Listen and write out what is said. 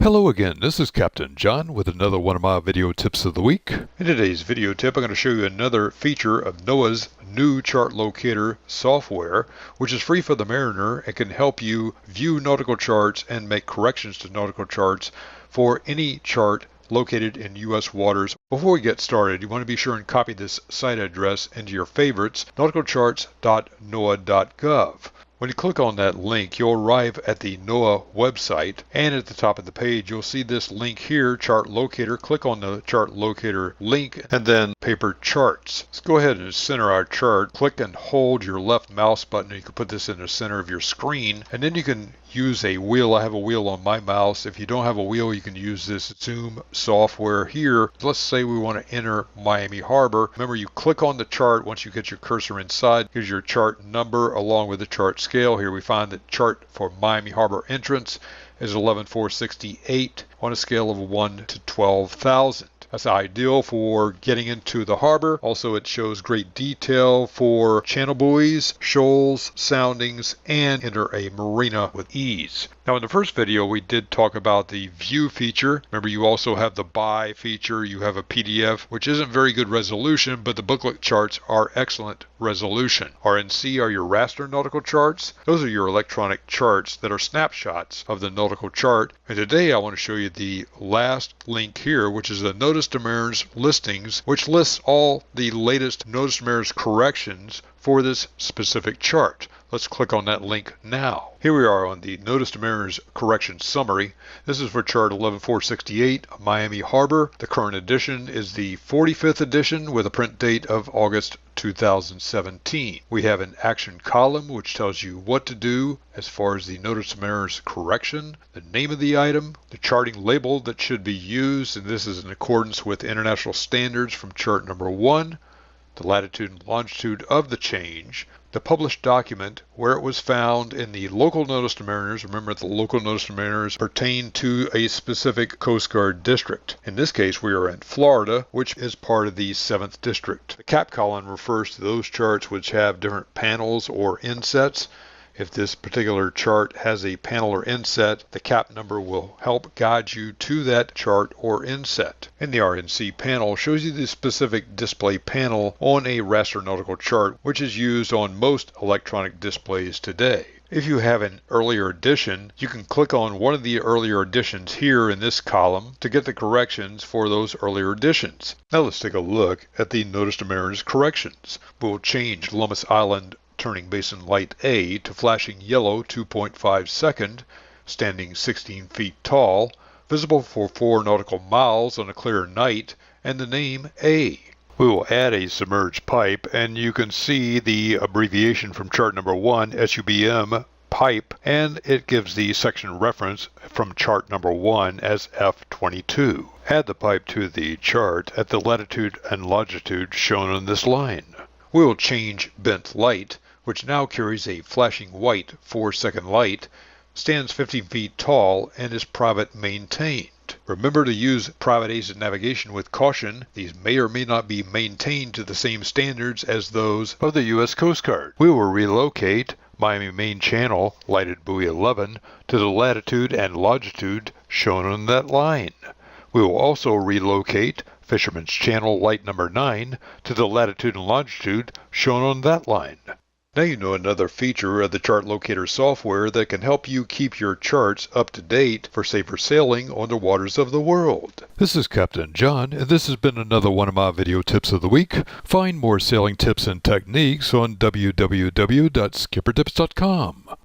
Hello again, this is Captain John with another one of my video tips of the week. In today's video tip, I'm going to show you another feature of NOAA's new chart locator software, which is free for the mariner and can help you view nautical charts and make corrections to nautical charts for any chart located in U.S. waters. Before we get started, you want to be sure and copy this site address into your favorites, nauticalcharts.noaa.gov. When you click on that link, you'll arrive at the NOAA website, and at the top of the page you'll see this link here, Chart Locator. Click on the Chart Locator link and then Paper Charts. Let's go ahead and center our chart. Click and hold your left mouse button. You can put this in the center of your screen, and then you can use a wheel. I have a wheel on my mouse. If you don't have a wheel, you can use this zoom software here. Let's say we want to enter Miami Harbor. Remember, you click on the chart. Once you get your cursor inside, here's your chart number along with the chart scale. Here we find the chart for Miami Harbor entrance is 11468 on a scale of 1 to 12,000. That's ideal for getting into the harbor. Also, it shows great detail for channel buoys, shoals, soundings, and enter a marina with ease. Now, in the first video, we did talk about the view feature. Remember, you also have the buy feature. You have a PDF, which isn't very good resolution, but the booklet charts are excellent resolution. RNC are your raster nautical charts. Those are your electronic charts that are snapshots of the nautical chart. And today, I want to show you the last link here, which is the Notice to Mariners listings, which lists all the latest Notice to Mariners corrections for this specific chart. Let's click on that link now. Here we are on the Notice to Mariners correction summary. This is for chart 11468, Miami Harbor. The current edition is the 45th edition with a print date of August 2017. We have an action column which tells you what to do as far as the Notice to Mariners correction, the name of the item, the charting label that should be used, and this is in accordance with international standards from chart number 1, the latitude and longitude of the change, the published document, where it was found in the local Notice to Mariners. Remember, the local Notice to Mariners pertain to a specific Coast Guard district. In this case, we are in Florida, which is part of the 7th District. The cap column refers to those charts which have different panels or insets. If this particular chart has a panel or inset, the cap number will help guide you to that chart or inset. And the RNC panel shows you the specific display panel on a raster nautical chart, which is used on most electronic displays today. If you have an earlier edition, you can click on one of the earlier editions here in this column to get the corrections for those earlier editions. Now let's take a look at the Notice to Mariners corrections. We'll change Lummis Island turning basin light A to flashing yellow 2.5 second, standing 16 feet tall, visible for 4 nautical miles on a clear night, and the name A. We will add a submerged pipe, and you can see the abbreviation from chart number 1, SUBM pipe, and it gives the section reference from chart number 1 as F22. Add the pipe to the chart at the latitude and longitude shown on this line. We will change bent light, which now carries a flashing white 4-second light, stands 15 feet tall, and is private maintained. Remember to use private aided navigation with caution. These may or may not be maintained to the same standards as those of the U.S. Coast Guard. We will relocate Miami Main Channel, lighted buoy 11, to the latitude and longitude shown on that line. We will also relocate Fisherman's Channel, light number 9, to the latitude and longitude shown on that line. Now you know another feature of the chart locator software that can help you keep your charts up to date for safer sailing on the waters of the world. This is Captain John, and this has been another one of my video tips of the week. Find more sailing tips and techniques on www.skippertips.com.